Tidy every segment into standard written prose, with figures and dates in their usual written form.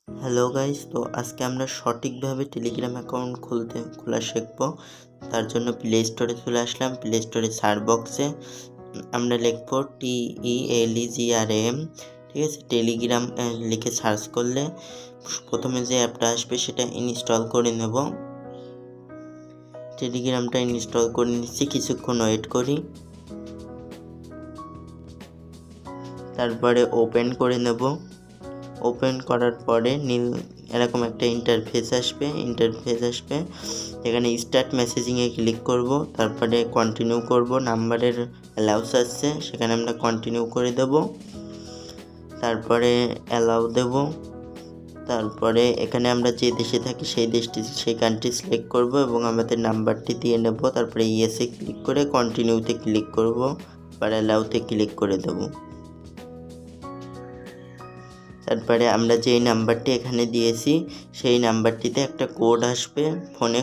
Hello guys, তো আজকে আমরা সঠিকভাবে টেলিগ্রাম অ্যাকাউন্ট খোলা শিখবো। তার জন্য প্লে স্টোরে চলে আসলাম। প্লে স্টোরে সার্চ বক্সে আমরা লিখবো TELEGRAM, ঠিক আছে। টেলিগ্রাম লিখে সার্চ করলে প্রথমে যে অ্যাপটা আসবে সেটা ইনস্টল করে নেব। টেলিগ্রামটা ইনস্টল করে নিচ্ছি, কিছুক্ষণ ওয়েট করি। তারপরে ওপেন করে নেব। ওপেন করার পরে এরকম একটা ইন্টারফেস আসবে। এখানে স্টার্ট মেসেজিংয়ে ক্লিক করব, তারপরে কন্টিনিউ করব। নাম্বারের অ্যালাউস আসছে, সেখানে আমরা কন্টিনিউ করে দেব। তারপরে অ্যালাউ দেব। তারপরে এখানে আমরা যে দেশে থাকি সেই কান্ট্রি সিলেক্ট করব এবং আমাদের নাম্বারটি দিয়ে নেব। তারপরে ইয়েসে ক্লিক করে কন্টিনিউতে ক্লিক করব, আবার অ্যালাউতে ক্লিক করে দেব। তারপরে আমরা যেই নাম্বারটি এখানে দিয়েছি সেই নাম্বারটিতে একটা কোড আসবে ফোনে।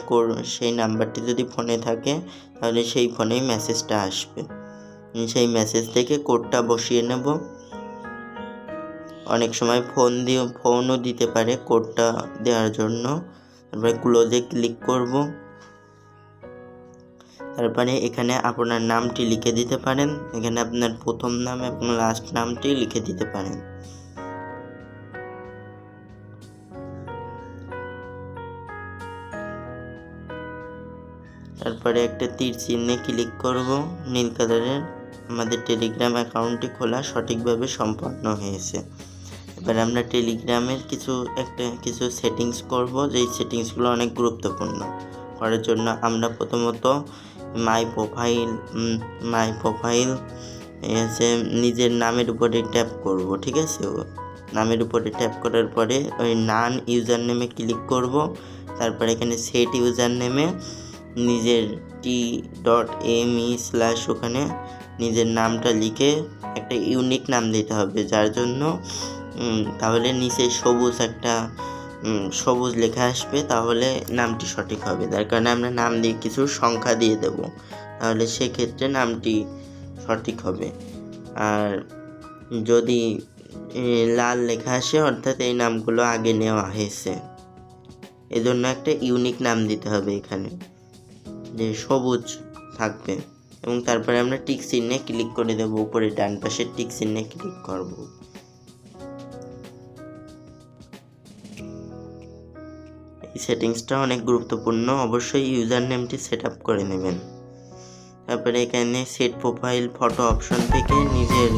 সেই নাম্বারটি যদি ফোনে থাকে তাহলে সেই ফোনেই মেসেজটা আসবে। সেই মেসেজ থেকে কোডটা বসিয়ে নেব। অনেক সময় ফোনও দিতে পারে কোডটা দেওয়ার জন্য। তারপরে ক্লোজে ক্লিক করব। তারপরে এখানে আপনার নামটি লিখে দিতে পারেন। এখানে আপনার প্রথম নাম এবং লাস্ট নামটি লিখে দিতে পারেন। তারপরে একটা তীর চিহ্নে ক্লিক করব নীল কালারের। আমাদের টেলিগ্রাম অ্যাকাউন্টটি খোলা সঠিকভাবে সম্পন্ন হয়েছে। এবার আমরা টেলিগ্রামের কিছু সেটিংস করব, যেই সেটিংসগুলো অনেক গুরুত্বপূর্ণ। করার জন্য আমরা প্রথমত মাই প্রোফাইল নিজের নামের উপরে ট্যাপ করব, ঠিক আছে। নামের উপরে ট্যাপ করার পরে ওই নান ইউজার নেমে ক্লিক করব। তারপরে এখানে সেট ইউজার নেমে নিজের t.me/ ওখানে নিজের নামটা লিখে একটা ইউনিক নাম দিতে হবে, যার জন্য তাহলে নিচে সবুজ লেখা আসবে, তাহলে নামটি সঠিক হবে। তার কারণে আমরা নাম দিয়ে কিছু সংখ্যা দিয়ে দেব, তাহলে সেক্ষেত্রে নামটি সঠিক হবে। আর যদি লাল লেখা আসে অর্থাৎ এই নামগুলো আগে নেওয়া হয়েছে, এজন্য একটা ইউনিক নাম দিতে হবে এখানে, যে সবুজ থাকবে। এবং তারপরে আমরা টিক চিহ্নে ক্লিক করে দেব। উপরে ডান পাশে টিক চিহ্নে ক্লিক করব। এই সেটিংসটা অনেক গুরুত্বপূর্ণ, অবশ্যই ইউজার নেমটি সেট আপ করে নেবেন। তারপরে এখানে সেট প্রোফাইল ফটো অপশন থেকে নিজের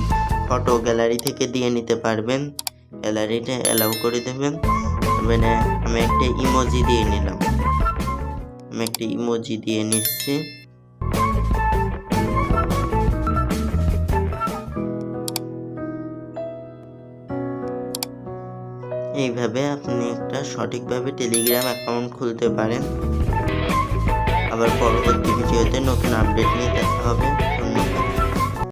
ফটো গ্যালারি থেকে দিয়ে নিতে পারবেন। গ্যালারিটা অ্যালাউ করে দেবেন। তারপরে আমি একটা ইমোজি দিয়ে নিলাম। নিচ্ছি। এইভাবে আপনি একটা সঠিকভাবে টেলিগ্রাম অ্যাকাউন্ট খুলতে পারেন। আবার পরবর্তী ভিডিওতে নতুন আপডেট নিয়ে দেখা হবে।